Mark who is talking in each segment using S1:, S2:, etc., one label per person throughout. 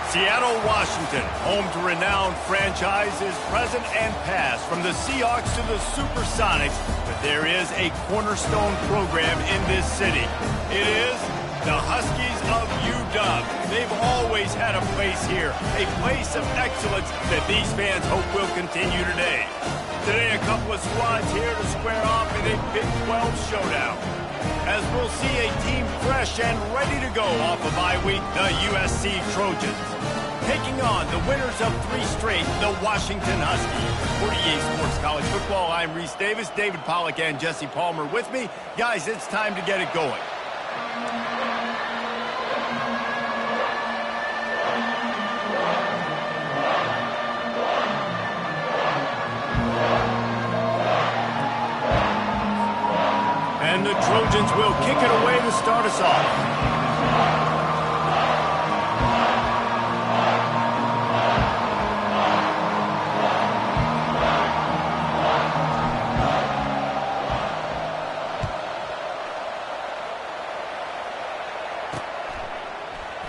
S1: Seattle, Washington, home to renowned franchises present and past, from the Seahawks to the Supersonics, but there is a cornerstone program in this city. It is the Huskies of UW. They've always had a place here, a place of excellence that these fans hope will continue today. Today, a couple of squads here to square off in a Big 12 showdown, as we'll see a team fresh and ready to go off of bye week, the USC Trojans, taking on the winners of 3 straight, the Washington Huskies. For EA Sports College Football, I'm Reese Davis, David Pollack and Jesse Palmer with me. Guys, it's time to get it going. And the Trojans will kick it away to start us off.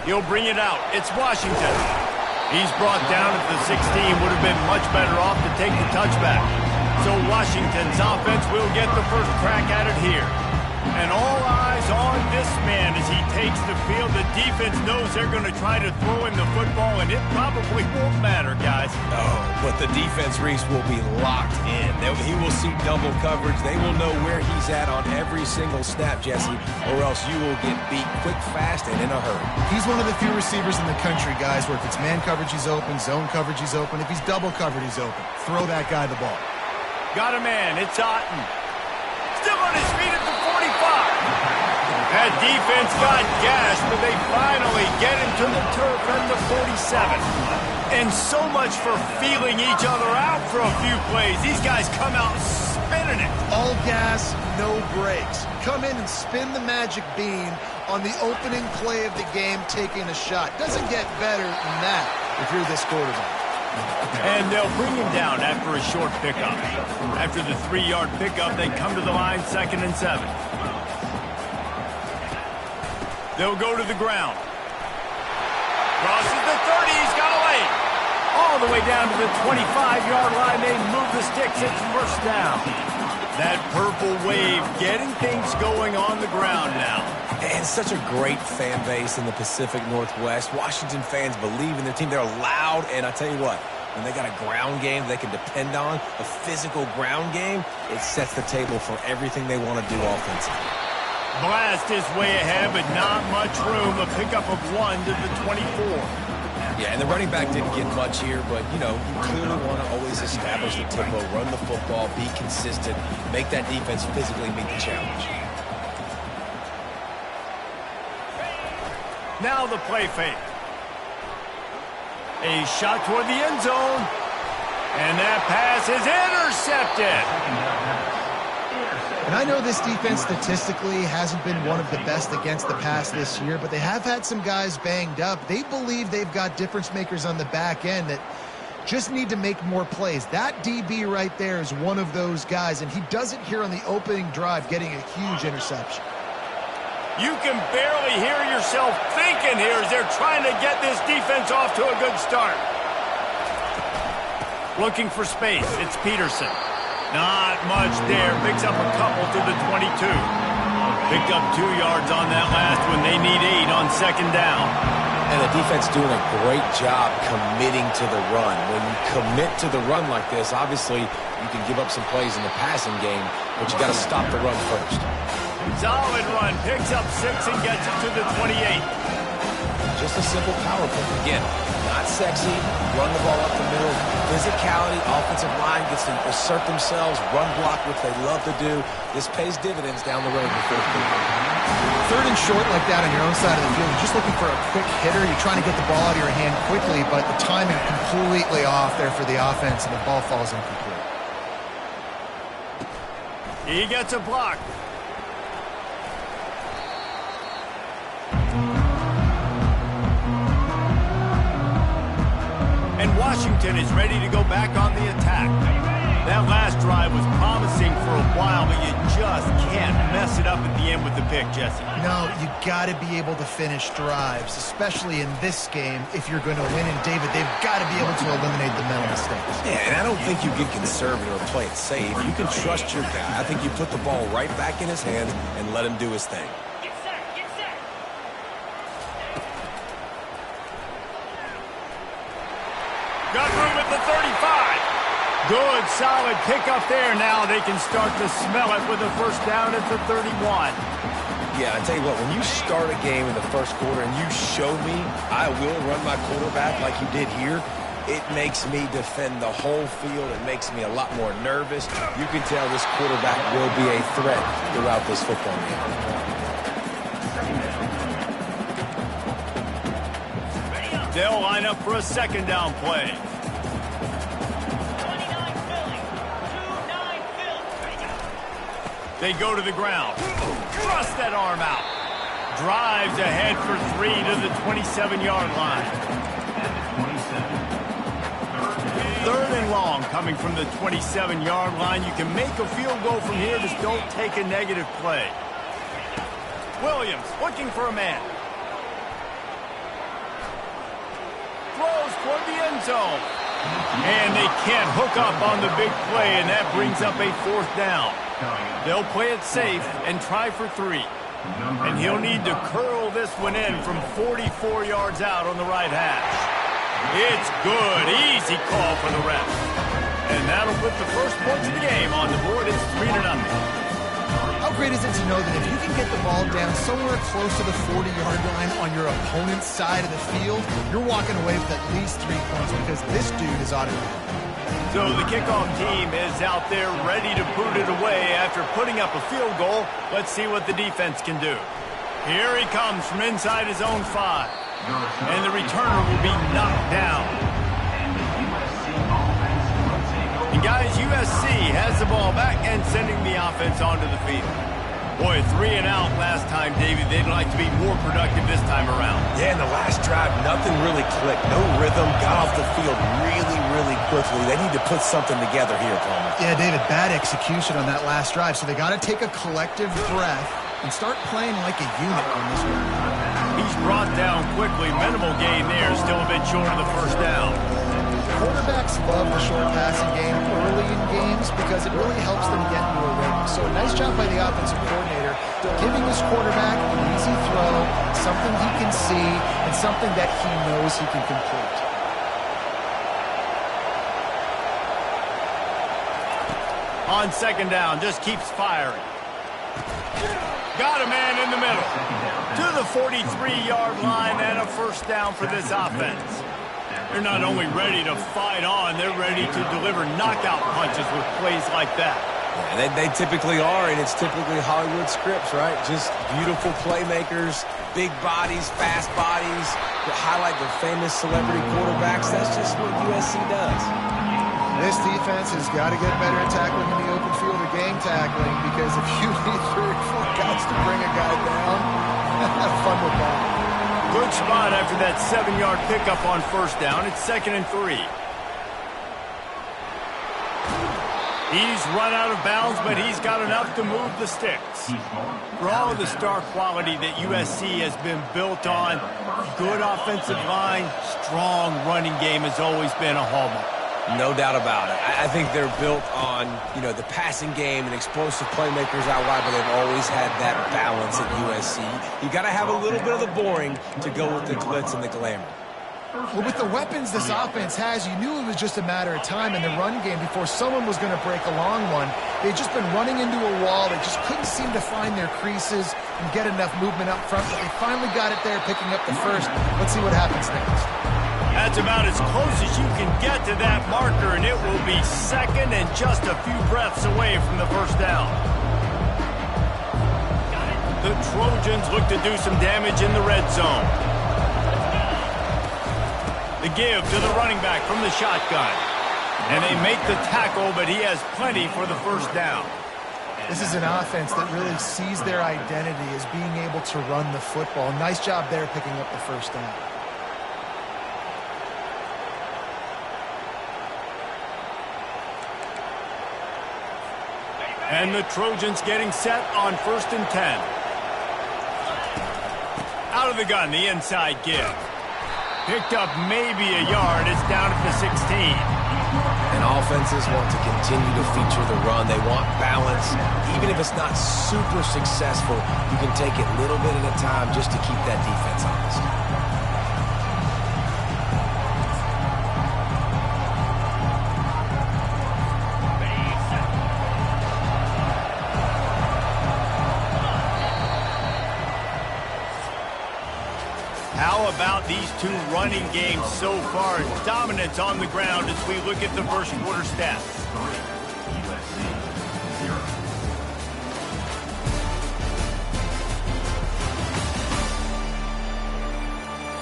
S1: He'll bring it out. It's Washington. He's brought down at the 16. Would have been much better off to take the touchback. So Washington's offense will get the first crack at it here. And all eyes on this man as he takes the field. The defense knows they're going to try to throw him the football, and it probably won't matter, guys.
S2: Oh, but the defense, Reese, will be locked in. He will see double coverage. They will know where he's at on every single snap, Jesse, or else you will get beat quick, fast, and in a hurry.
S3: He's one of the few receivers in the country, guys, where if it's man coverage, he's open, zone coverage, he's open. If he's double covered, he's open. Throw that guy the ball.
S1: Got a man. It's Otten. Still on his feet at the 45. That defense got gashed, but they finally get him to the turf at the 47. And so much for feeling each other out for a few plays. These guys come out spinning it.
S3: All gas, no brakes. Come in and spin the magic bean on the opening play of the game, taking a shot. Doesn't get better than that if you're this quarterback.
S1: And they'll bring him down after a short pickup. After the 3-yard pickup, they come to the line, 2nd and 7. They'll go to the ground. Crosses the 30, he's got a lane. All the way down to the 25-yard line, they move the sticks, it's first down. That purple wave getting things going on the ground now.
S2: And such a great fan base in the Pacific Northwest. Washington fans believe in their team. They're loud, and I tell you what, when they got a ground game they can depend on, a physical ground game, it sets the table for everything they want to do offensively.
S1: Blast is way ahead, but not much room. A pickup of 1 to the 24.
S2: Yeah, and the running back didn't get much here, but, you know, you clearly want to always establish the tempo, run the football, be consistent, make that defense physically meet the challenge.
S1: Now the play fake. A shot toward the end zone. And that pass is intercepted.
S3: And I know this defense statistically hasn't been one of the best against the pass this year, but they have had some guys banged up. They believe they've got difference makers on the back end that just need to make more plays. That DB right there is one of those guys, and he does it here on the opening drive, getting a huge interception.
S1: You can barely hear yourself thinking here as they're trying to get this defense off to a good start. Looking for space, it's Peterson. Not much there. Picks up a couple to the 22. Picked up 2 yards on that last one. They need 8 on 2nd down.
S2: And the defense doing a great job committing to the run. When you commit to the run like this, obviously you can give up some plays in the passing game, but you got to stop the run first.
S1: Solid run. Picks up 6 and gets it to the 28.
S2: Just a simple power play. Again, not sexy, run the ball up the middle, physicality, offensive line gets to assert themselves, run block, which they love to do. This pays dividends down the road in the 4th quarter.
S3: 3rd and short like that on your own side of the field, you're just looking for a quick hitter. You're trying to get the ball out of your hand quickly, but the timing completely off there for the offense, and the ball falls incomplete.
S1: He gets a block. And Washington is ready to go back on the attack. That last drive was promising for a while, but you just can't mess it up at the end with the pick, Jesse.
S3: No, you got to be able to finish drives, especially in this game if you're going to win. And, David, they've got to be able to eliminate the mental mistakes.
S2: Yeah, and I don't think you get conservative or play it safe. You can trust your guy. I think you put the ball right back in his hands and let him do his thing.
S1: Got room at the 35. Good, solid pickup there. Now they can start to smell it with a first down at the 31.
S2: Yeah, I tell you what, when you start a game in the first quarter and you show me I will run my quarterback like you did here, it makes me defend the whole field. It makes me a lot more nervous. You can tell this quarterback will be a threat throughout this football game.
S1: They'll line up for a second down play. They go to the ground. Thrust that arm out. Drives ahead for 3 to the 27-yard line. Third and long coming from the 27-yard line. You can make a field goal from here. Just don't take a negative play. Williams looking for a man. Throws toward the end zone. And they can't hook up on the big play, and that brings up a fourth down. They'll play it safe and try for 3. And he'll need to curl this one in from 44 yards out on the right hash. It's good. Easy call for the ref. And that'll put the first points of the game on the board. It's 3-0.
S3: How great is it to know that if you can get the ball down somewhere close to the 40-yard line on your opponent's side of the field, you're walking away with at least 3 points because this dude is automatic.
S1: So the kickoff team is out there ready to boot it away after putting up a field goal. Let's see what the defense can do. Here he comes from inside his own 5. And the returner will be knocked down. And guys, USC has the ball back and sending the offense onto the field. Boy, 3 and out last time, David. They'd like to be more productive this time around.
S2: Yeah, in the last drive, nothing really clicked. No rhythm. Got off the field really, really quickly. They need to put something together here, Palmer.
S3: Yeah, David, bad execution on that last drive. So they got to take a collective breath and start playing like a unit on this one.
S1: He's brought down quickly. Minimal gain there. Still a bit short of the first down.
S3: Quarterbacks love the short passing game early in games because it really helps them get into a rhythm. So a nice job by the offensive coordinator giving his quarterback an easy throw, something he can see, and something that he knows he can complete.
S1: On second down, just keeps firing. Got a man in the middle. To the 43-yard line and a first down for this offense. They're not only ready to fight on, they're ready to deliver knockout punches with plays like that.
S2: Yeah, they typically are, and it's typically Hollywood scripts, right? Just beautiful playmakers, big bodies, fast bodies, that highlight the famous celebrity quarterbacks. That's just what USC does.
S3: This defense has got to get better at tackling in the open field or game tackling because if you need 3 or 4 guys to bring a guy down, have fun with that.
S1: Good spot after that 7-yard pickup on first down. It's 2nd and 3. He's run out of bounds, but he's got enough to move the sticks. For all of the star quality that USC has been built on, good offensive line, strong running game has always been a hallmark.
S2: No doubt about it. I think they're built on, the passing game and explosive playmakers out wide, but they've always had that balance at USC. You got to have a little bit of the boring to go with the glitz and the glamour.
S3: Well, with the weapons this offense has, you knew it was just a matter of time in the run game before someone was going to break a long one. They'd just been running into a wall. They just couldn't seem to find their creases and get enough movement up front, but they finally got it there, picking up the first. Let's see what happens next.
S1: That's about as close as you can get to that marker, and it will be second and just a few breaths away from the first down. The Trojans look to do some damage in the red zone. The give to the running back from the shotgun. And they make the tackle, but he has plenty for the first down.
S3: This is an offense that really sees their identity as being able to run the football. Nice job there picking up the first down.
S1: And the Trojans getting set on 1st and 10. Out of the gun, the inside give. Picked up maybe a yard. It's down at the 16.
S2: And offenses want to continue to feature the run. They want balance. Even if it's not super successful, you can take it little bit at a time just to keep that defense honest.
S1: How about these two running games so far? Dominance on the ground as we look at the first quarter stats.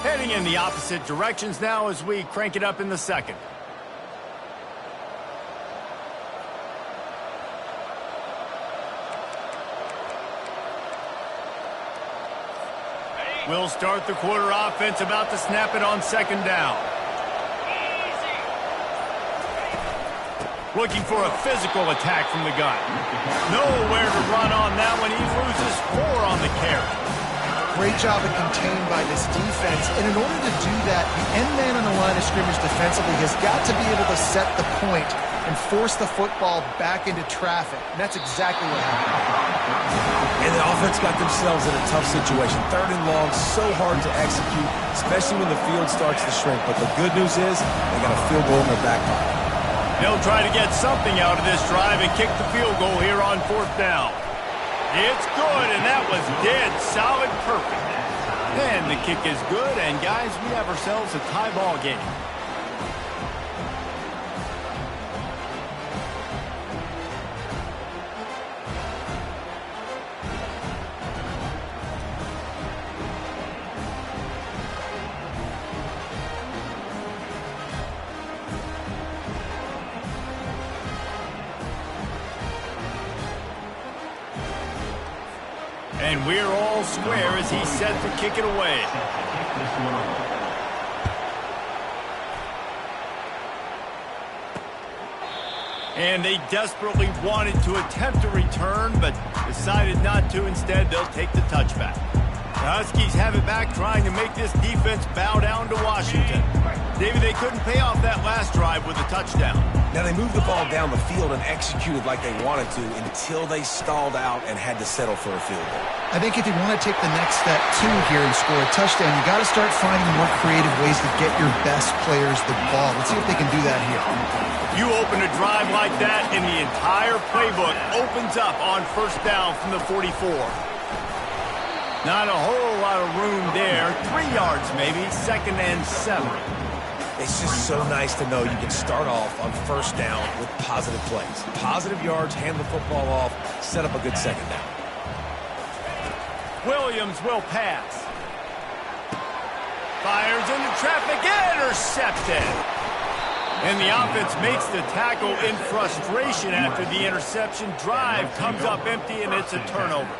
S1: Heading in the opposite directions now as we crank it up in the second. We'll start the quarter offense, about to snap it on 2nd down. Looking for a physical attack from the gun. Nowhere to run on that one. He loses 4 on the carry.
S3: Great job of contained by this defense. And in order to do that, the end man on the line of scrimmage defensively has got to be able to set the point and force the football back into traffic. And that's exactly what happened.
S2: And the offense got themselves in a tough situation. 3rd and long, so hard to execute, especially when the field starts to shrink. But the good news is they got a field goal in their back pocket.
S1: They'll try to get something out of this drive and kick the field goal here on 4th down. It's good, and that was dead solid perfect. And the kick is good, and guys, we have ourselves a tie ball game. And we're all square as he's set to kick it away. And they desperately wanted to attempt a return, but decided not to. Instead, they'll take the touchback. The Huskies have it back, trying to make this defense bow down to Washington. David, they couldn't pay off that last drive with a touchdown.
S2: Now, they moved the ball down the field and executed like they wanted to until they stalled out and had to settle for a field goal.
S3: I think if you want to take the next step, too, here and score a touchdown, you got to start finding more creative ways to get your best players the ball. Let's see if they can do that here.
S1: You open a drive like that, and the entire playbook opens up on 1st down from the 44. Not a whole lot of room there. 3 yards maybe, 2nd and 7.
S2: It's just so nice to know you can start off on 1st down with positive plays. Positive yards, hand the football off, set up a good 2nd down.
S1: Williams will pass. Fires into traffic, intercepted. And the offense makes the tackle in frustration after the interception. Drive comes up empty, and it's a turnover.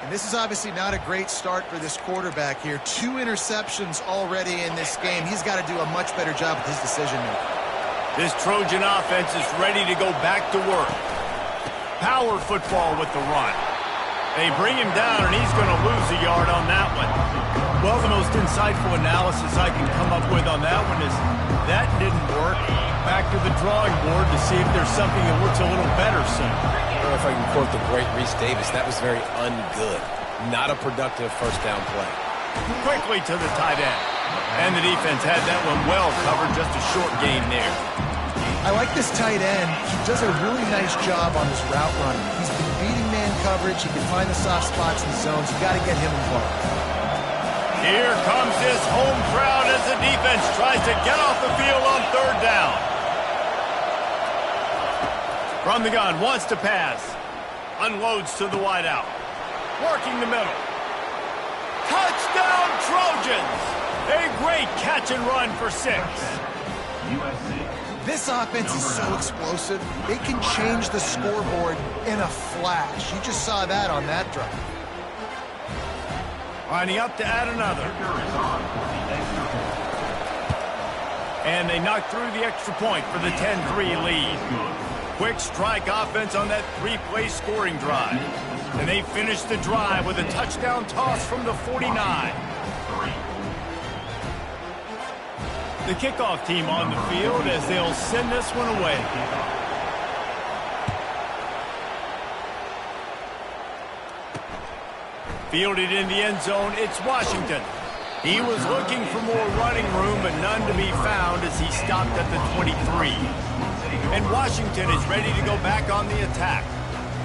S3: And this is obviously not a great start for this quarterback here. 2 interceptions already in this game. He's got to do a much better job with his decision-making.
S1: This Trojan offense is ready to go back to work. Power football with the run. They bring him down, and he's going to lose a yard on that one. Well, the most insightful analysis I can come up with on that one is that didn't work. Back to the drawing board to see if there's something that looks a little better soon.
S2: I don't know if I can quote the great Reese Davis. That was very ungood. Not a productive 1st down play.
S1: Quickly to the tight end. And the defense had that one well covered. Just a short gain there.
S3: I like this tight end. He does a really nice job on his route running. He's been beating man coverage. He can find the soft spots in the zones. You got to get him involved.
S1: Here comes this home crowd as the defense tries to get off the field on 3rd down. From the gun, wants to pass. Unloads to the wideout. Working the middle. Touchdown Trojans! A great catch and run for 6.
S3: This offense is so explosive, they can change the scoreboard in a flash. You just saw that on that drive.
S1: Lining up to add another. And they knock through the extra point for the 10-3 lead. quick strike offense on that three-play scoring drive. And they finish the drive with a touchdown toss from the 49. The kickoff team on the field as they'll send this one away. Fielded in the end zone, it's Washington. He was looking for more running room, but none to be found as he stopped at the 23. And Washington is ready to go back on the attack.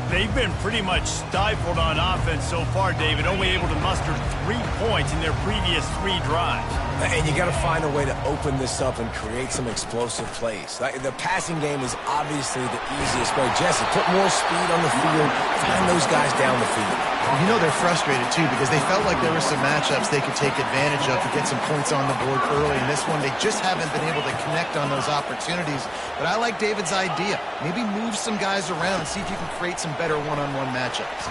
S1: They've been pretty much stifled on offense so far, David, only able to muster 3 points in their previous 3 drives.
S2: And you got to find a way to open this up and create some explosive plays. The passing game is obviously the easiest way. Jesse, put more speed on the field, find those guys down the field.
S3: You know they're frustrated, too, because they felt like there were some matchups they could take advantage of to get some points on the board early. In this one, they just haven't been able to connect on those opportunities. But I like David's idea. Maybe move some guys around and see if you can create some better one-on-one matchups.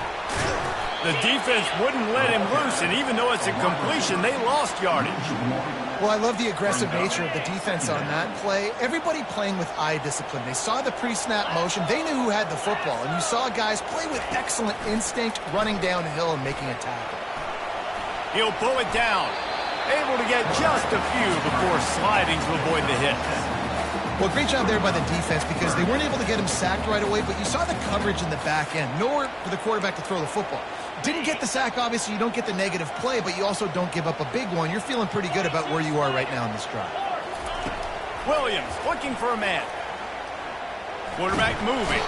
S1: The defense wouldn't let him loose, and even though it's a completion, they lost yardage.
S3: Well, I love the aggressive nature of the defense on that play. Everybody playing with eye discipline. They saw the pre-snap motion. They knew who had the football, and you saw guys play with excellent instinct, running downhill and making a tackle.
S1: He'll pull it down, able to get just a few before sliding to avoid the hit.
S3: Well, great job there by the defense because they weren't able to get him sacked right away, but you saw the coverage in the back end. Nowhere for the quarterback to throw the football. Didn't get the sack, obviously. You don't get the negative play, but you also don't give up a big one. You're feeling pretty good about where you are right now in this drive.
S1: Williams looking for a man. Quarterback moving.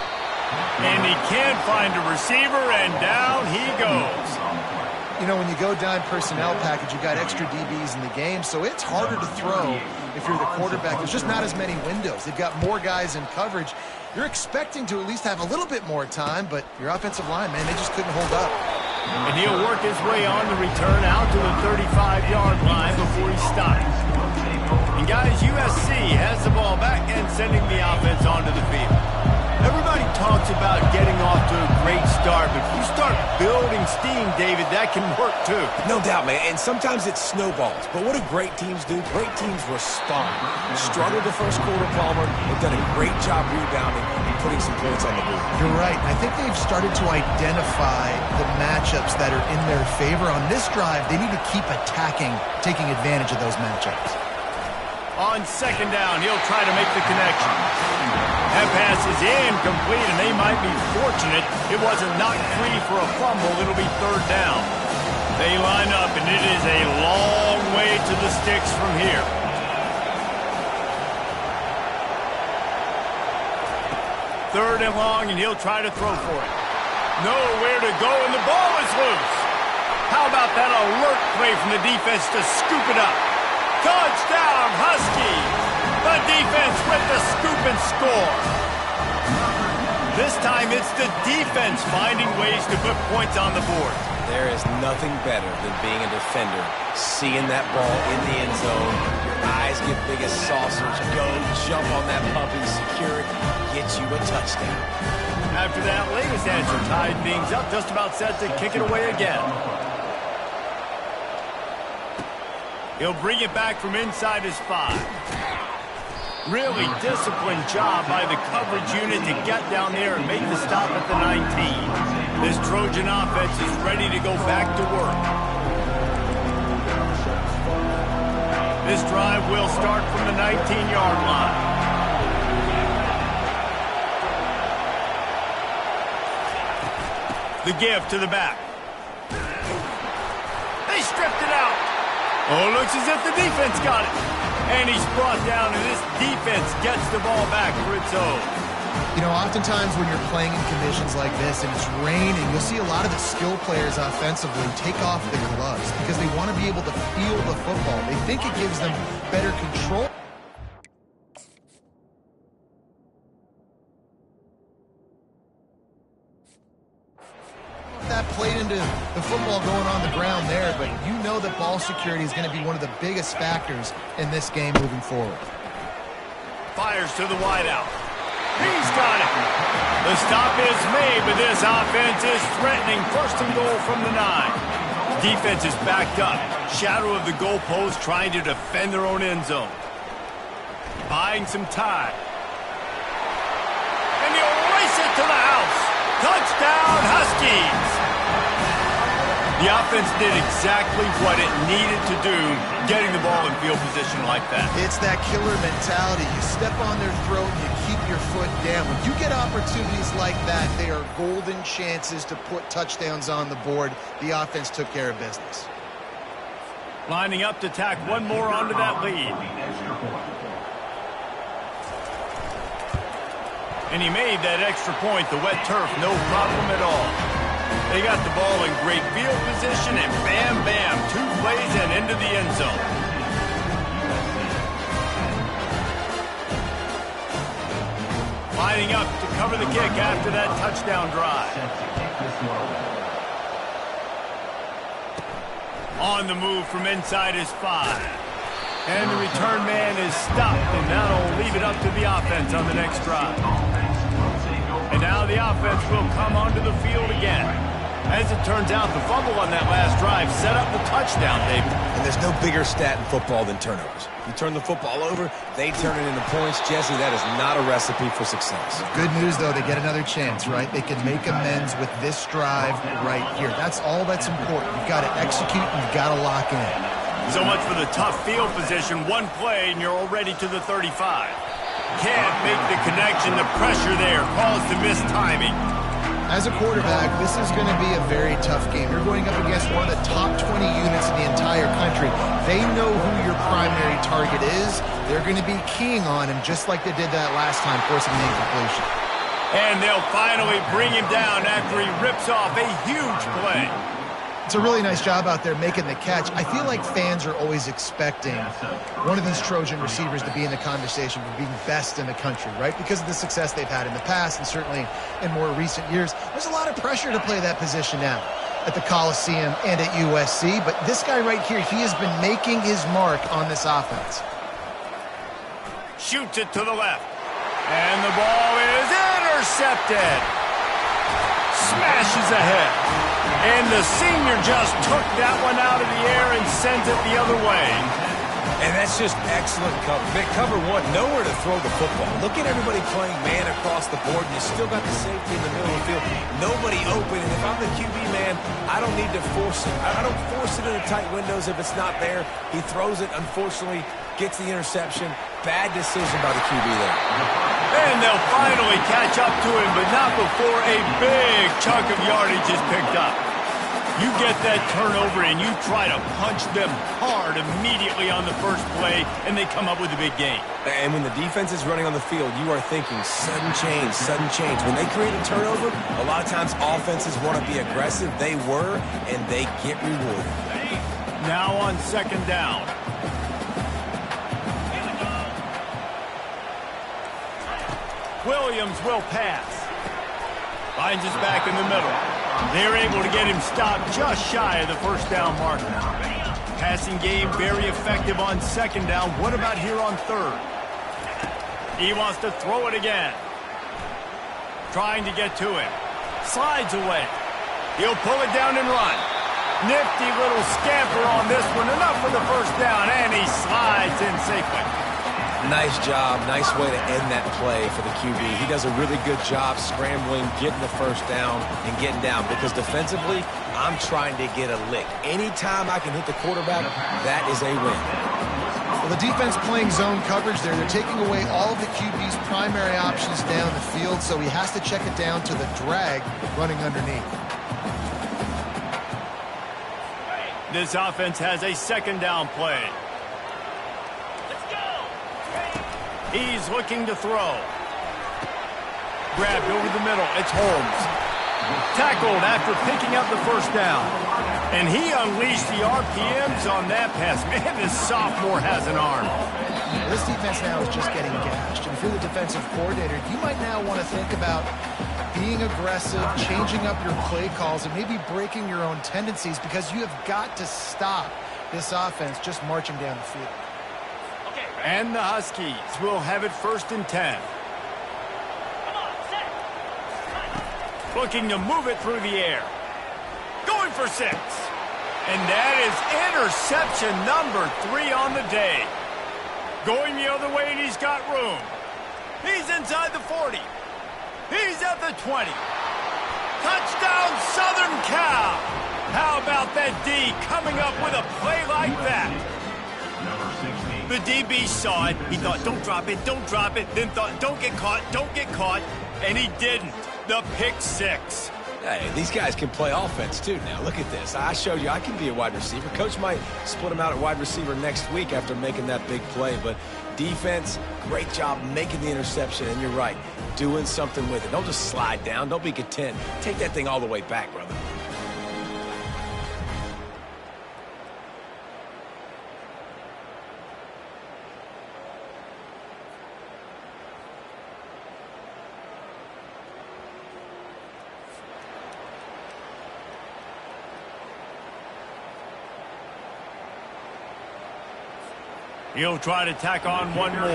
S1: And he can't find a receiver, and down he goes.
S3: You know, when you go dime personnel package, you got extra DBs in the game, so it's harder to throw if you're the quarterback. There's just not as many windows. They've got more guys in coverage. You're expecting to at least have a little bit more time, but your offensive line, man, they just couldn't hold up.
S1: And he'll work his way on the return out to the 35-yard line before he stops. And guys, USC has the ball back and sending the offense onto the field. Everybody talks about getting off to a great start, but if you start building steam, David, that can work too.
S2: No doubt, man, and sometimes it snowballs. But what do great teams do? Great teams respond. Struggled the first quarter, Palmer. They've done a great job rebounding and putting some points on the board.
S3: You're right. I think they've started to identify the matchups that are in their favor. On this drive, they need to keep attacking, taking advantage of those matchups.
S1: On second down, he'll try to make the connection. That pass is incomplete, and they might be fortunate it wasn't knocked free for a fumble. It'll be third down. They line up, and it is a long way to the sticks from here. Third and long, and he'll try to throw for it. Nowhere to go, and the ball is loose. How about that alert play from the defense to scoop it up? Touchdown, Husky! The defense with the scoop and score. This time it's the defense finding ways to put points on the board.
S2: There is nothing better than being a defender, seeing that ball in the end zone, your eyes get big as saucers, go jump on that puppy, secure it, get you a touchdown.
S1: After that latest answer tied things up, just about set to kick it away again. He'll bring it back from inside his 5. Really disciplined job by the coverage unit to get down there and make the stop at the 19. This Trojan offense is ready to go back to work. This drive will start from the 19-yard line. The give to the back. They stripped it out. Oh, looks as if the defense got it. And he's brought down, and this defense gets the ball back for its own.
S3: You know, oftentimes when you're playing in conditions like this and it's raining, you'll see a lot of the skill players offensively take off the gloves because they want to be able to feel the football. They think it gives them better control. That played into the football going on the ground there, but you know that ball security is going to be one of the biggest factors in this game moving forward.
S1: Fires to the wideout. He's got it. The stop is made, but this offense is threatening. First and goal from the 9. Defense is backed up. Shadow of the goalpost trying to defend their own end zone. Buying some time. And he'll to the house. Touchdown, Huskies. The offense did exactly what it needed to do, getting the ball in field position like that.
S3: It's that killer mentality. You step on their throat and you keep your foot down. When you get opportunities like that, they are golden chances to put touchdowns on the board. The offense took care of business.
S1: Lining up to tack one more onto that lead. And he made that extra point. The wet turf, no problem at all. They got the ball in great field position, and bam, bam, 2 plays and into the end zone. Lining up to cover the kick after that touchdown drive. On the move from inside his 5. And the return man is stopped, and that'll leave it up to the offense on the next drive. And now the offense will come onto the field again. As it turns out, the fumble on that last drive set up the touchdown, David.
S2: And there's no bigger stat in football than turnovers. You turn the football over, they turn it into points. Jesse, that is not a recipe for success.
S3: Good news, though, they get another chance, right? They can make amends with this drive right here. That's all that's important. You've got to execute and you've got to lock in.
S1: So much for the tough field position. One play and you're already to the 35. Can't make the connection. The pressure there caused the missed timing.
S3: As a quarterback, this is going to be a very tough game. You're going up against one of the top 20 units in the entire country. They know who your primary target is. They're going to be keying on him just like they did that last time, forcing the incompletion.
S1: And they'll finally bring him down after he rips off a huge play.
S3: It's a really nice job out there making the catch. I feel like fans are always expecting one of these Trojan receivers to be in the conversation for being best in the country, right? Because of the success they've had in the past and certainly in more recent years. There's a lot of pressure to play that position now at the Coliseum and at USC. But this guy right here, he has been making his mark on this offense.
S1: Shoots it to the left. And the ball is intercepted. Smashes ahead. And the senior just took that one out of the air and sends it the other way.
S2: And that's just excellent cover. Cover one, nowhere to throw the football. Look at everybody playing man across the board, and you still got the safety in the middle of the field. Nobody open, and if I'm the QB man, I don't need to force it. I don't force it into tight windows if it's not there. He throws it, unfortunately, gets the interception. Bad decision by the QB there.
S1: And they'll finally catch up to him, but not before a big chunk of yardage is picked up. You get that turnover and you try to punch them hard immediately on the first play, and they come up with a big gain.
S2: And when the defense is running on the field, you are thinking sudden change, sudden change. When they create a turnover, a lot of times offenses want to be aggressive. They were, and they get rewarded.
S1: Now on second down. Williams will pass. Finds his back in the middle. They're able to get him stopped just shy of the first down marker. Passing game very effective on second down. What about here on third? He wants to throw it again. Trying to get to him. Slides away. He'll pull it down and run. Nifty little scamper on this one. Enough for the first down, and he slides in safely.
S2: Nice job. Nice way to end that play for the QB. He does a really good job scrambling, getting the first down, and getting down. Because defensively, I'm trying to get a lick. Anytime I can hit the quarterback, that is a win.
S3: Well, the defense playing zone coverage there. They're taking away all of the QB's primary options down the field, so he has to check it down to the drag running underneath.
S1: This offense has a second down play. He's looking to throw. Grabbed over the middle. It's Holmes. Tackled after picking up the first down. And he unleashed the RPMs on that pass. Man, this sophomore has an arm.
S3: This defense now is just getting gashed. And if you're the defensive coordinator, you might now want to think about being aggressive, changing up your play calls, and maybe breaking your own tendencies, because you have got to stop this offense just marching down the field.
S1: And the Huskies will have it 1st and 10. Looking to move it through the air. Going for 6. And that is interception number 3 on the day. Going the other way, and he's got room. He's inside the 40. He's at the 20. Touchdown, Southern Cal. How about that D coming up with a play like that? The DB saw it. He thought, don't drop it, don't drop it. Then thought, don't get caught, and he didn't. The pick six.
S2: Hey, these guys can play offense, too. Now, look at this. I showed you I can be a wide receiver. Coach might split him out at wide receiver next week after making that big play. But defense, great job making the interception. And you're right, doing something with it. Don't just slide down. Don't be content. Take that thing all the way back, brother.
S1: He'll try to tack on one more.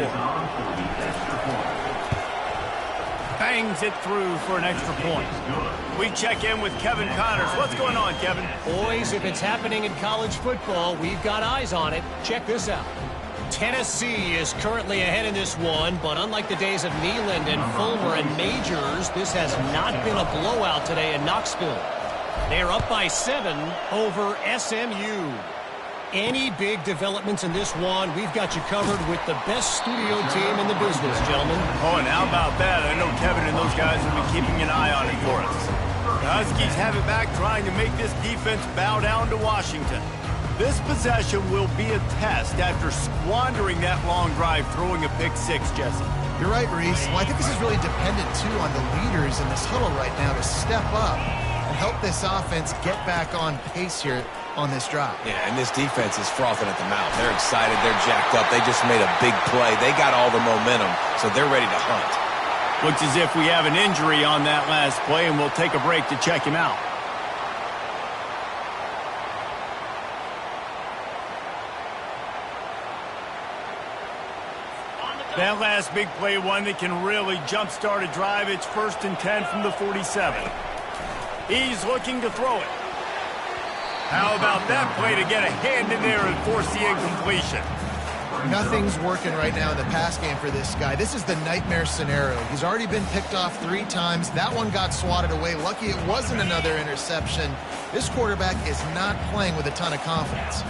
S1: Bangs it through for an extra point. We check in with Kevin Connors. What's going on, Kevin?
S4: Boys, if it's happening in college football, we've got eyes on it. Check this out. Tennessee is currently ahead in this one, but unlike the days of Neyland and Fulmer and Majors, this has not been a blowout today in Knoxville. They're up by 7 over SMU. Any big developments in this one, we've got you covered with the best studio team in the business, gentlemen.
S1: Oh, and how about that? I know Kevin and those guys will be keeping an eye on it for us. The Huskies have it back, trying to make this defense bow down to Washington. This possession will be a test after squandering that long drive, throwing a pick six, Jesse.
S3: You're right, Reese. Well, I think this is really dependent, too, on the leaders in this huddle right now to step up and help this offense get back on pace here on this drive.
S2: Yeah, and this defense is frothing at the mouth. They're excited. They're jacked up. They just made a big play. They got all the momentum, so they're ready to hunt.
S1: Looks as if we have an injury on that last play, and we'll take a break to check him out. That last big play, one that can really jump-start a drive. It's 1st and 10 from the 47. He's looking to throw it. How about that play to get a hand in there and force the incompletion?
S3: Nothing's working right now in the pass game for this guy. This is the nightmare scenario. He's already been picked off 3 times. That one got swatted away. Lucky it wasn't another interception. This quarterback is not playing with a ton of confidence.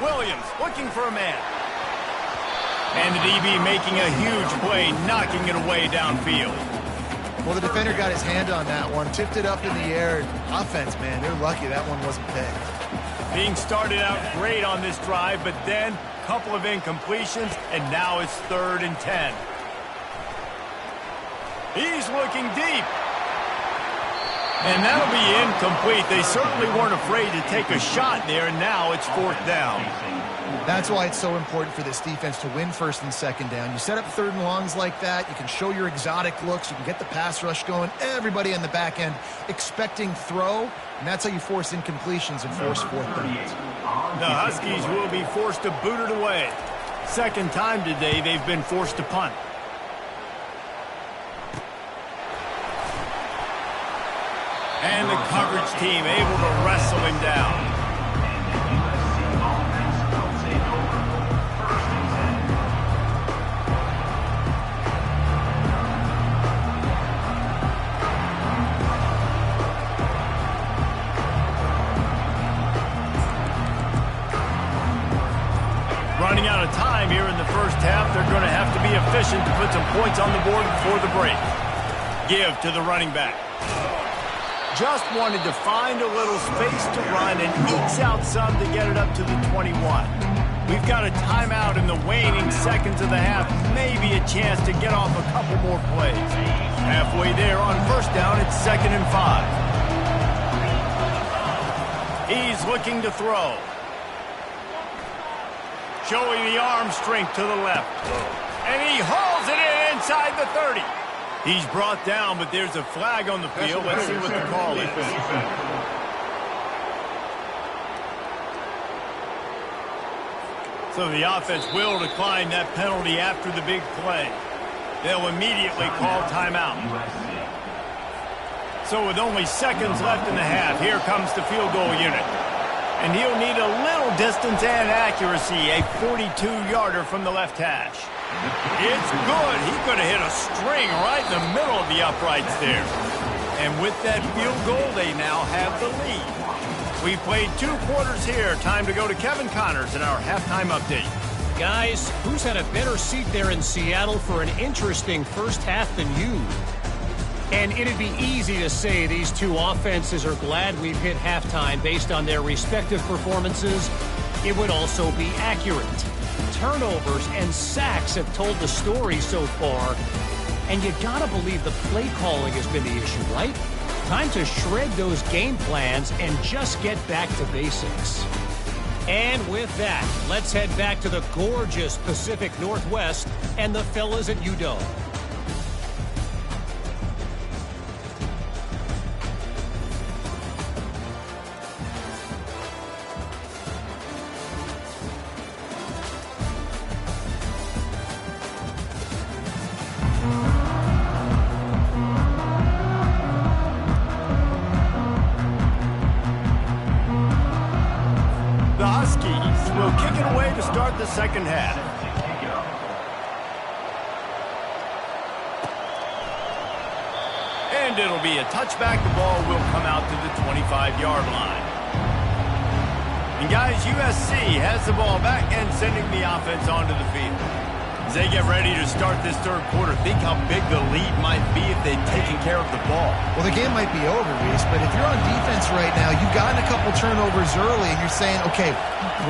S1: Williams looking for a man. And the DB making a huge play, knocking it away downfield.
S3: Well, the defender got his hand on that one, tipped it up in the air. Offense, man, they're lucky that one wasn't picked.
S1: Being started out great on this drive, but then a couple of incompletions, and now it's 3rd and 10. He's looking deep. And that'll be incomplete. They certainly weren't afraid to take a shot there, and now it's 4th down.
S3: That's why it's so important for this defense to win 1st and 2nd down. You set up 3rd and longs like that, you can show your exotic looks, you can get the pass rush going, everybody on the back end expecting throw, and that's how you force incompletions and force 4th downs.
S1: The Huskies will be forced to boot it away. 2nd time today they've been forced to punt. And the coverage team able to wrestle him down. Running out of time here in the 1st half. They're going to have to be efficient to put some points on the board before the break. Give to the running back. Just wanted to find a little space to run and ekes out some to get it up to the 21. We've got a timeout in the waning seconds of the half. Maybe a chance to get off a couple more plays. Halfway there on 1st down, it's 2nd and 5. He's looking to throw. Showing the arm strength to the left. And he hauls it in inside the 30. He's brought down, but there's a flag on the field. Let's see what the call is. So the offense will decline that penalty after the big play. They'll immediately call timeout. So with only seconds left in the half, here comes the field goal unit. And he'll need a little distance and accuracy, a 42-yarder from the left hash. It's good. He could have hit a string right in the middle of the uprights there. And with that field goal, they now have the lead. We've played 2 quarters here. Time to go to Kevin Connors in our halftime update.
S4: Guys, who's had a better seat there in Seattle for an interesting first half than you? And it'd be easy to say these 2 offenses are glad we've hit halftime based on their respective performances. It would also be accurate. Turnovers and sacks have told the story so far. And you gotta believe the play calling has been the issue, right? Time to shred those game plans and just get back to basics. And with that, let's head back to the gorgeous Pacific Northwest and the fellas at UW.
S1: The Huskies will kick it away to start the second half. And it'll be a touchback. The ball will come out to the 25-yard line. And guys, USC has the ball back and sending the offense onto the field. As they get ready to start this third quarter, think how big the lead might be if they'd taken care of the ball.
S3: Well, the game might be over, Reese, but if you're on defense right now, you've gotten a couple turnovers early, and you're saying, okay,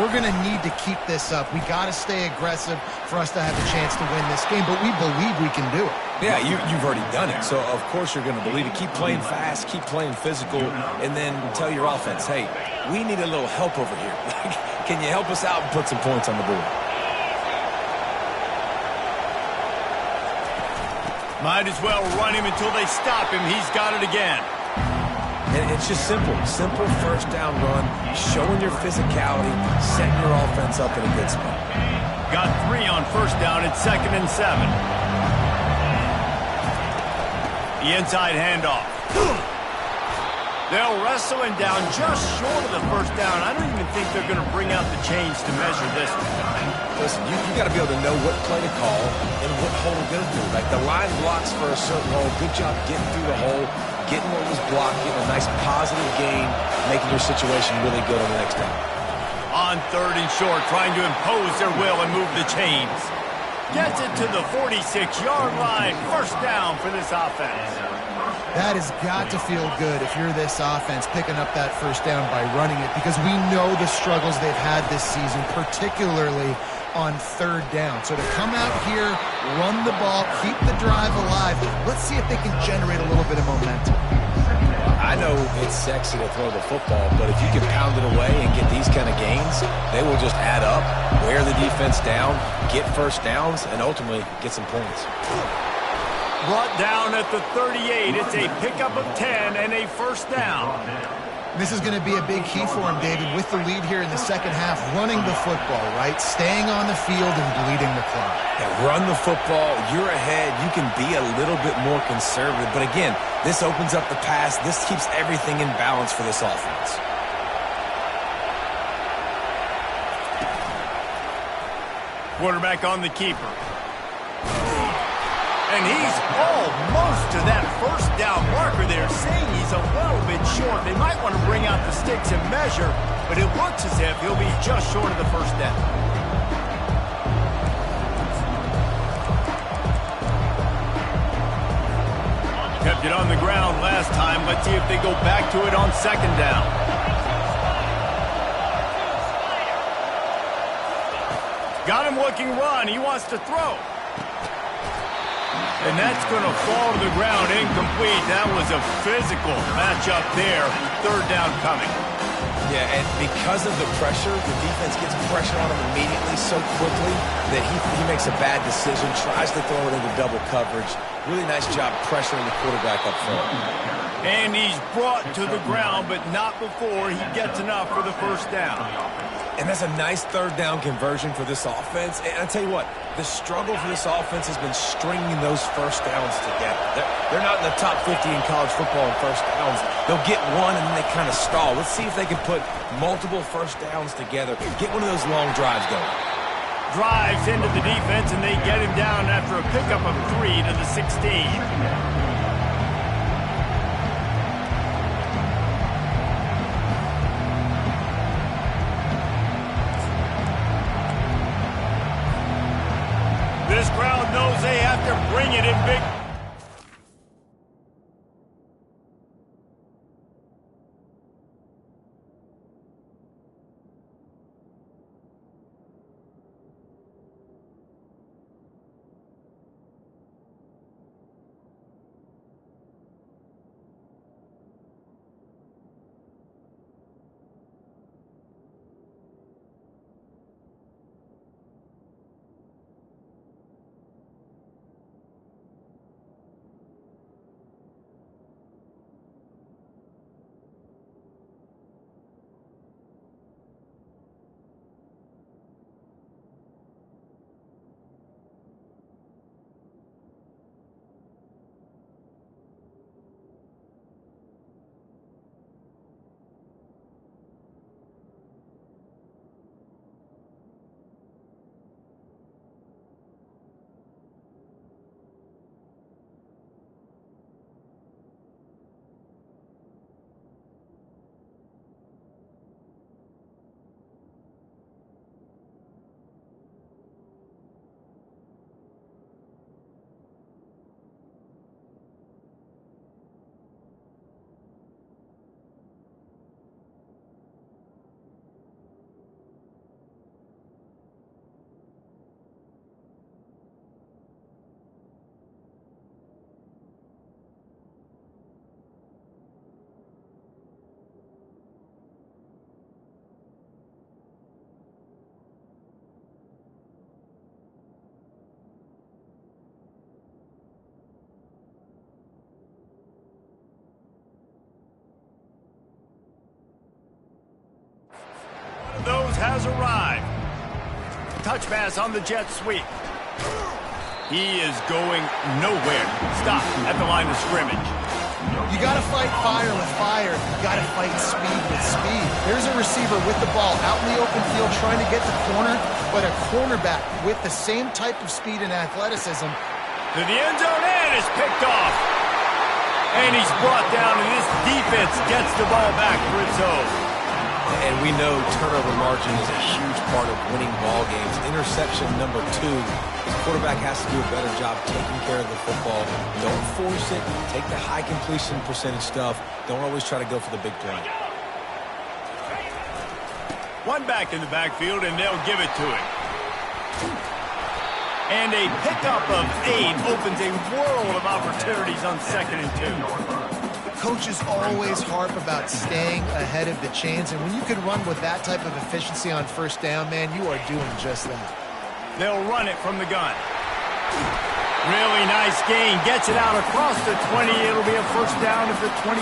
S3: we're going to need to keep this up. We got to stay aggressive for us to have a chance to win this game, but we believe we can do it.
S2: Yeah, you've already done it, so of course you're going to believe it. Keep playing fast, keep playing physical, and then tell your offense, hey, we need a little help over here. Can you help us out and put some points on the board?
S1: Might as well run him until they stop him. He's got it again.
S2: And it's just simple. Simple first down run, showing your physicality, setting your offense up in a good spot.
S1: Got 3 on first down. It's 2nd and 7. The inside handoff. They'll wrestle him down just short of the first down. I don't even think they're going to bring out the chains to measure this one.
S2: Listen, you got to be able to know what play to call and what hole to go through. Like the line blocks for a certain hole. Good job getting through the hole, getting what was blocked, getting a nice positive gain, making your situation really good on the next down.
S1: On 3rd and short, trying to impose their will and move the chains. Gets it to the 46-yard line. First down for this offense.
S3: That has got to feel good if you're this offense picking up that first down by running it, because we know the struggles they've had this season, particularly on 3rd down. So to come out here, run the ball, keep the drive alive, let's see if they can generate a little bit of momentum.
S2: I know it's sexy to throw the football, but if you can pound it away and get these kind of gains, they will just add up, wear the defense down, get first downs, and ultimately get some points.
S1: Brought down at the 38. It's a pickup of 10 and a first down.
S3: This is going to be a big key for him, David, with the lead here in the second half, running the football, right? Staying on the field and bleeding the clock.
S2: Yeah, run the football. You're ahead. You can be a little bit more conservative. But again, this opens up the pass. This keeps everything in balance for this offense.
S1: Quarterback on the keeper. And he's almost to that first down marker there, saying he's a little bit short. They might want to bring out the sticks and measure, but it looks as if he'll be just short of the first down. Kept it on the ground last time. Let's see if they go back to it on 2nd down. Got him looking run. He wants to throw. And that's going to fall to the ground, incomplete. That was a physical matchup there. 3rd down coming.
S2: Yeah, and because of the pressure, the defense gets pressure on him immediately so quickly that he makes a bad decision, tries to throw it into double coverage. Really nice job pressuring the quarterback up front.
S1: And he's brought to the ground, but not before he gets enough for the first down.
S2: And that's a nice third down conversion for this offense. And I tell you what, the struggle for this offense has been stringing those first downs together. They're not in the top 50 in college football in first downs. They'll get one and then they kind of stall. Let's see if they can put multiple first downs together. Get one of those long drives going.
S1: Drives into the defense, and they get him down after a pickup of 3 to the 16. This crowd knows they have to bring it in big. Those has arrived. Touch pass on the jet sweep. He is going nowhere. Stop at the line of scrimmage.
S3: You got to fight fire with fire. You got to fight speed with speed. There's a receiver with the ball out in the open field trying to get the corner, but a cornerback with the same type of speed and athleticism.
S1: To the end zone, and is picked off. And he's brought down, and this defense gets the ball back for its own.
S2: And we know turnover margin is a huge part of winning ball games. Interception number 2. The quarterback has to do a better job taking care of the football. Don't force it. Take the high completion percentage stuff. Don't always try to go for the big play.
S1: One back in the backfield, and they'll give it to him. And a pickup of 8 opens a world of opportunities on 2nd and 2.
S3: Coaches always harp about staying ahead of the chains, and when you can run with that type of efficiency on first down, man, you are doing just that.
S1: They'll run it from the gun. Really nice gain. Gets it out across the 20. It'll be a first down at the 22.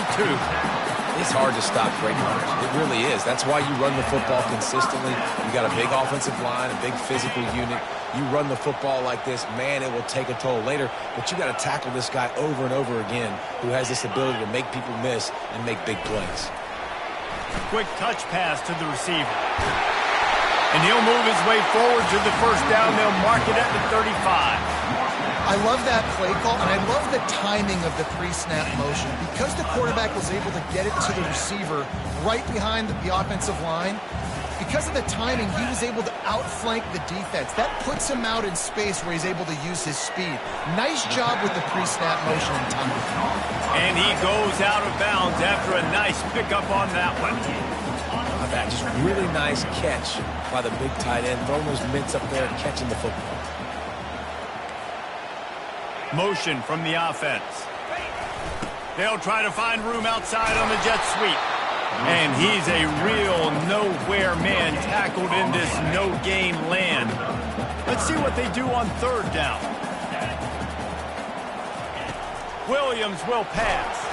S2: It's hard to stop great runners. It really is. That's why you run the football consistently. You got a big offensive line, a big physical unit. You run the football like this, man, it will take a toll later. But you got to tackle this guy over and over again who has this ability to make people miss and make big plays.
S1: Quick touch pass to the receiver. And he'll move his way forward to the first down. They'll mark it at the 35.
S3: I love that play call, and I love the timing of the pre-snap motion. Because the quarterback was able to get it to the receiver right behind the offensive line, because of the timing, he was able to outflank the defense. That puts him out in space where he's able to use his speed. Nice job with the pre-snap motion and timing.
S1: And he goes out of bounds after a nice pickup on that one.
S2: That just really nice catch by the big tight end, throwing those mitts up there and catching the football.
S1: Motion from the offense. They'll try to find room outside on the jet sweep. And he's a real nowhere man tackled in this no-gain land. Let's see what they do on third down. Williams will pass.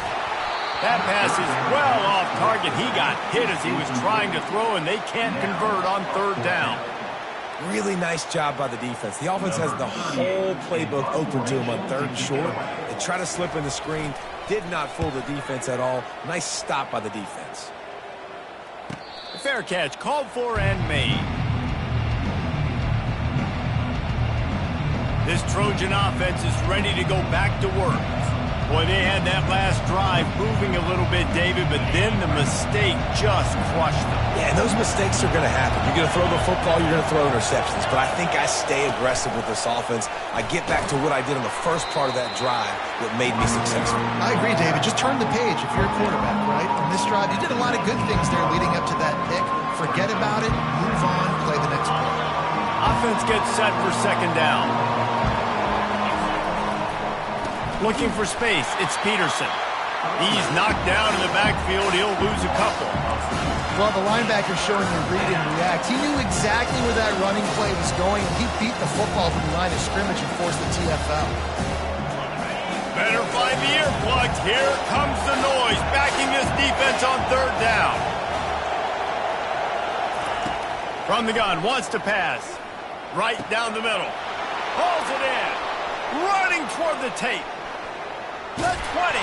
S1: That pass is well off target. He got hit as he was trying to throw, and they can't convert on third down.
S2: Really nice job by the defense. The offense has the whole playbook open to him on third and short. They try to slip in the screen. Did not fool the defense at all. Nice stop by the defense.
S1: Fair catch called for and made. This Trojan offense is ready to go back to work. Boy, they had that last drive moving a little bit, David, but then the mistake just crushed them.
S2: Yeah, and those mistakes are going to happen. You're going to throw the football, you're going to throw interceptions. But I think I stay aggressive with this offense. I get back to what I did on the first part of that drive that made me successful.
S3: I agree, David. Just turn the page if you're a quarterback, right? On this drive, you did a lot of good things there leading up to that pick. Forget about it, move on, play the next play.
S1: Offense gets set for second down. Looking for space, it's Peterson. He's knocked down in the backfield. He'll lose a couple.
S3: Well, the linebacker's showing you read and react. He knew exactly where that running play was going. He beat the football from the line of scrimmage and forced the TFL.
S1: Better find the earplugs. Here comes the noise, backing this defense on third down. From the gun, wants to pass. Right down the middle. Hauls it in. Running toward the tape. The 20.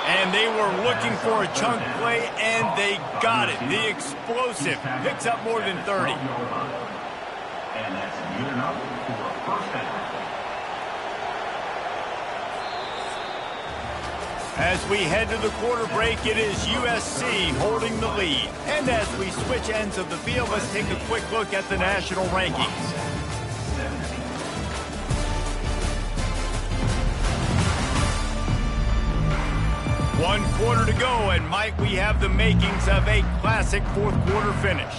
S1: And they were looking for a chunk play, and they got it. The explosive picks up more than 30.
S5: And that's good enough for a first down.
S1: As we head to the quarter break, it is USC holding the lead. And as we switch ends of the field, let's take a quick look at the national rankings. One quarter to go, and Mike, we have the makings of a classic fourth quarter finish.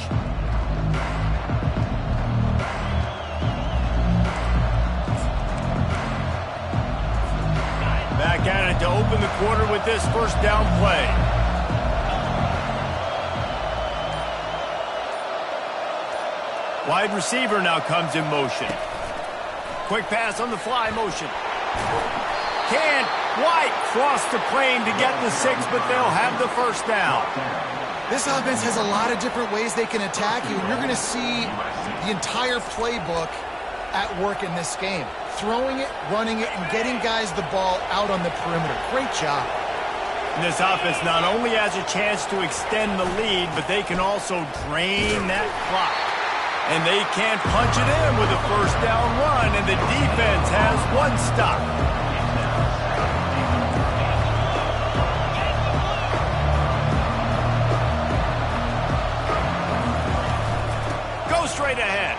S1: Back at it to open the quarter with this first down play. Wide receiver now comes in motion. Quick pass on the fly motion. Can't quite cross the plane to get the 6, but they'll have the first down.
S3: This offense has a lot of different ways they can attack you, and you're going to see the entire playbook at work in this game. Throwing it, running it, and getting guys the ball out on the perimeter. Great job.
S1: And this offense not only has a chance to extend the lead, but they can also drain that clock. And they can't punch it in with a first down run, and the defense has one stop. Straight ahead.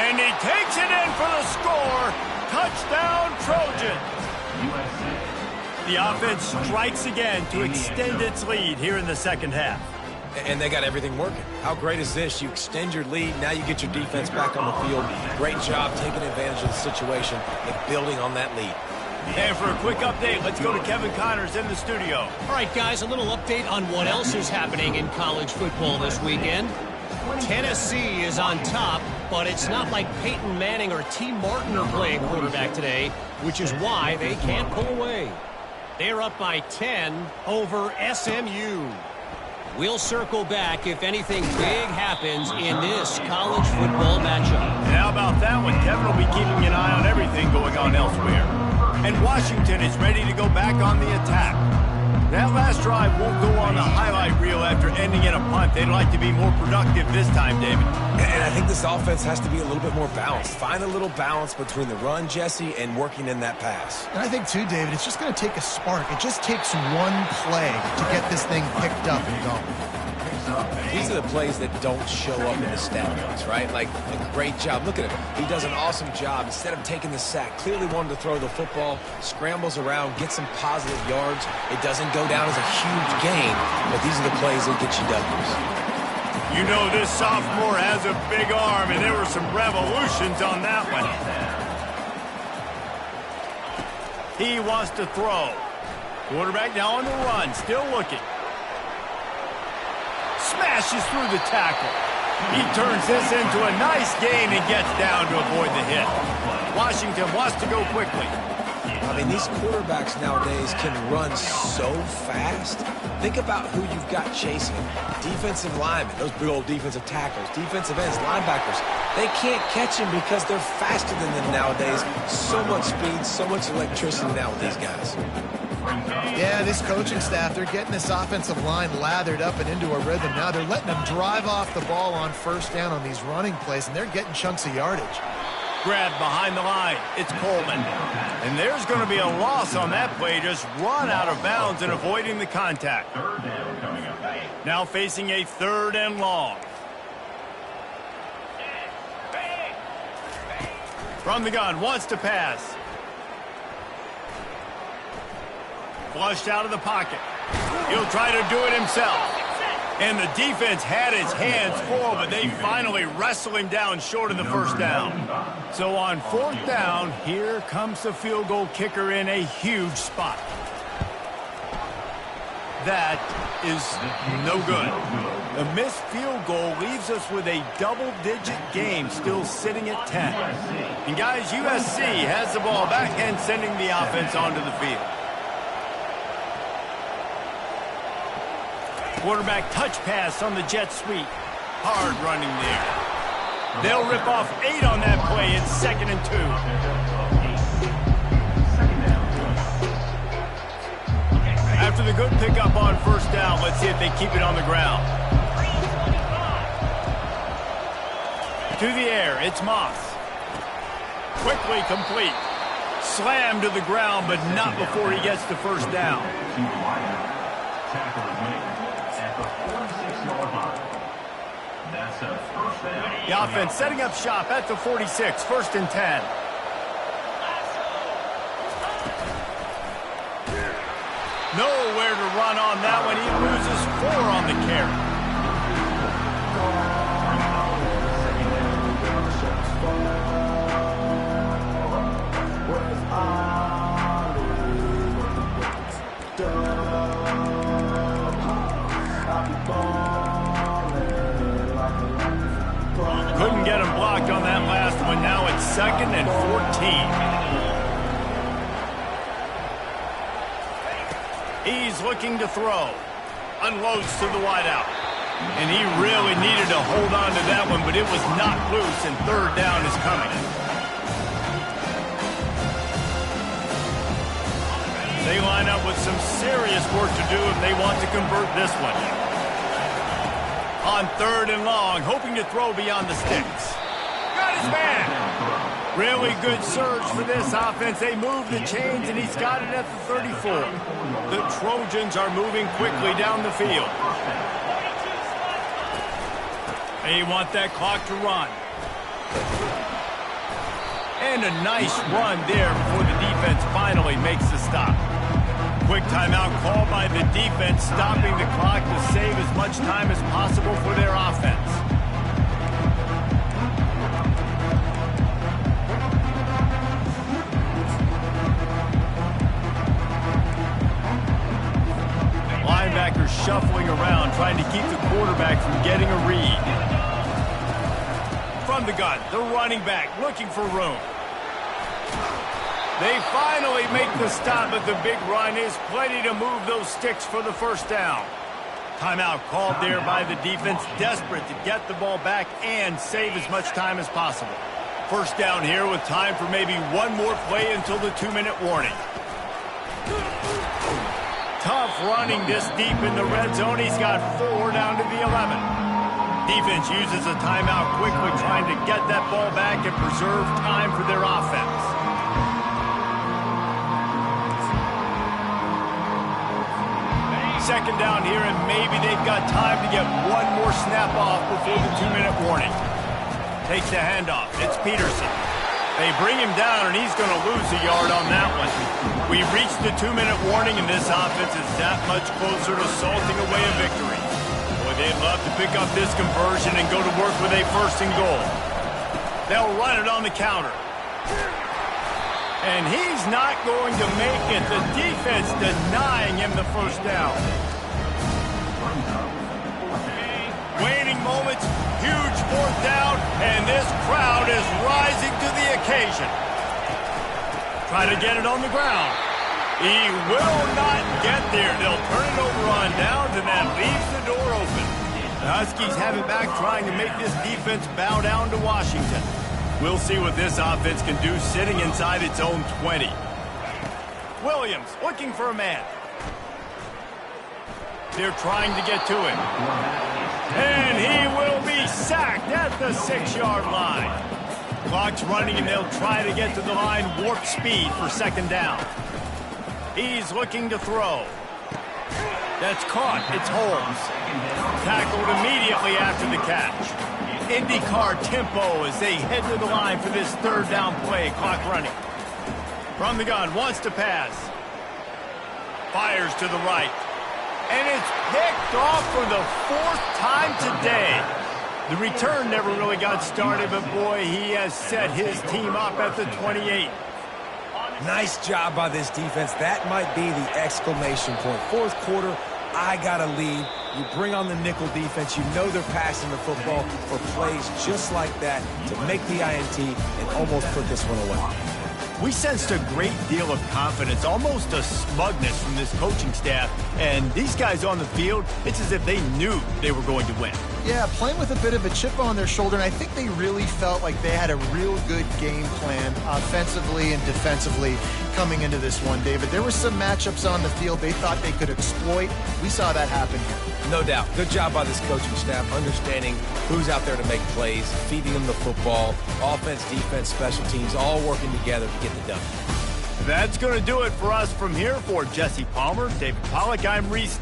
S1: And he takes it in for the score. Touchdown, Trojans. The offense strikes again to extend its lead here in the second half.
S2: And they got everything working. How great is this? You extend your lead. Now you get your defense back on the field. Great job taking advantage of the situation and building on that lead.
S1: And for a quick update, let's go to Kevin Connors in the studio.
S4: All right, guys, a little update on what else is happening in college football this weekend. Tennessee is on top, but it's not like Peyton Manning or T. Martin are playing quarterback today, which is why they can't pull away. They're up by 10 over SMU. We'll circle back if anything big happens in this college football matchup.
S1: And how about that one? Kevin will be keeping an eye on everything going on elsewhere. And Washington is ready to go back on the attack. That last drive won't go on the highlight reel after ending in a punt. They'd like to be more productive this time, David.
S2: And I think this offense has to be a little bit more balanced. Find a little balance between the run, Jesse, and working in that pass.
S3: And I think, too, David, it's just going to take a spark. It just takes one play to get this thing picked up and going.
S2: These are the plays that don't show up in the stat books, right? Like a great job. Look at him. He does an awesome job. Instead of taking the sack, clearly wanted to throw the football, scrambles around, gets some positive yards. It doesn't go down as a huge gain, but these are the plays that get you W's.
S1: You know this sophomore has a big arm, and there were some revolutions on that one. He wants to throw. Quarterback now on the run, still looking. Smashes through the tackle. He turns this into a nice gain and gets down to avoid the hit. Washington wants to go quickly.
S2: I mean, these quarterbacks nowadays can run so fast. Think about who you've got chasing. Defensive linemen, those big old defensive tackles, defensive ends, linebackers. They can't catch him because they're faster than them nowadays. So much speed, so much electricity now with these guys.
S3: Yeah, this coaching staff, they're getting this offensive line lathered up and into a rhythm. Now they're letting them drive off the ball on first down on these running plays, and they're getting chunks of yardage.
S1: Grab behind the line. It's Coleman. And there's going to be a loss on that play. Just run out of bounds and avoiding the contact.
S5: Third down coming up.
S1: Now facing a 3rd and long. From the gun, wants to pass. Flushed out of the pocket. He'll try to do it himself. And the defense had his hands full, but they finally wrestle him down short of the first down. So on 4th down, here comes the field goal kicker in a huge spot. That is no good. A missed field goal leaves us with a double-digit game still sitting at 10. And guys, USC has the ball back and sending the offense onto the field. Quarterback touch pass on the jet sweep. Hard running there. They'll rip off 8 on that play. It's 2nd and 2. After the good pickup on first down, let's see if they keep it on the ground. To the air, it's Moss. Quickly complete. Slammed to the ground, but not before he gets the first down.
S5: Tackle is made at the 46-yard line. That's a first down.
S1: The offense setting up shop at the 46, 1st and 10. Nowhere to run on that one. He loses 4 on the carry. Couldn't get him blocked on that last one. Now it's 2nd and 14. He's looking to throw. Unloads to the wideout. And he really needed to hold on to that one, but it was not loose, and 3rd down is coming. They line up with some serious work to do if they want to convert this one. On 3rd and long, hoping to throw beyond the sticks. Got his man. Really good surge for this offense. They move the chains, and he's got it at the 34. The Trojans are moving quickly down the field. They want that clock to run. And a nice run there before the defense finally makes the stop. Quick timeout called by the defense, stopping the clock to save as much time as possible for their offense. Linebackers shuffling around, trying to keep the quarterback from getting a read. From the gun, the running back looking for room. They finally make the stop, but the big run is plenty to move those sticks for the first down. Timeout called there by the defense, desperate to get the ball back and save as much time as possible. First down here with time for maybe one more play until the 2-minute warning. Tough running this deep in the red zone. He's got 4 down to the 11. Defense uses a timeout quickly, trying to get that ball back and preserve time for their offense. Second down here, and maybe they've got time to get one more snap off before the 2-minute warning. Takes the handoff. It's Peterson. They bring him down, and he's going to lose a yard on that one. We've reached the 2-minute warning, and this offense is that much closer to salting away a victory. Boy, they'd love to pick up this conversion and go to work with a 1st and goal. They'll run it on the counter. And he's not going to make it. The defense denying him the first down. Waning moments, huge 4th down, and this crowd is rising to the occasion. Try to get it on the ground. He will not get there. They'll turn it over on downs, and that leaves the door open. The Huskies have it back, trying to make this defense bow down to Washington. We'll see what this offense can do sitting inside its own 20. Williams looking for a man. They're trying to get to him. And he will be sacked at the 6-yard line. Clock's running, and they'll try to get to the line warp speed for second down. He's looking to throw. That's caught. It's Holmes. Tackled immediately after the catch. IndyCar tempo as they head to the line for this third down play. Clock running. From the gun, wants to pass. Fires to the right. And it's picked off for the 4th time today. The return never really got started, but boy, he has set his team up at the 28.
S2: Nice job by this defense. That might be the exclamation point. Fourth quarter, I got a lead. You bring on the nickel defense. You know they're passing the football for plays just like that to make the INT and almost put this one away.
S1: We sensed a great deal of confidence, almost a smugness from this coaching staff. And these guys on the field, it's as if they knew they were going to win.
S3: Yeah, playing with a bit of a chip on their shoulder, and I think they really felt like they had a real good game plan offensively and defensively coming into this one, David. There were some matchups on the field they thought they could exploit. We saw that happen here.
S2: No doubt. Good job by this coaching staff, understanding who's out there to make plays, feeding them the football, offense, defense, special teams, all working together to get the done.
S1: That's going to do it for us from here. For Jesse Palmer, David Pollack, I'm Reese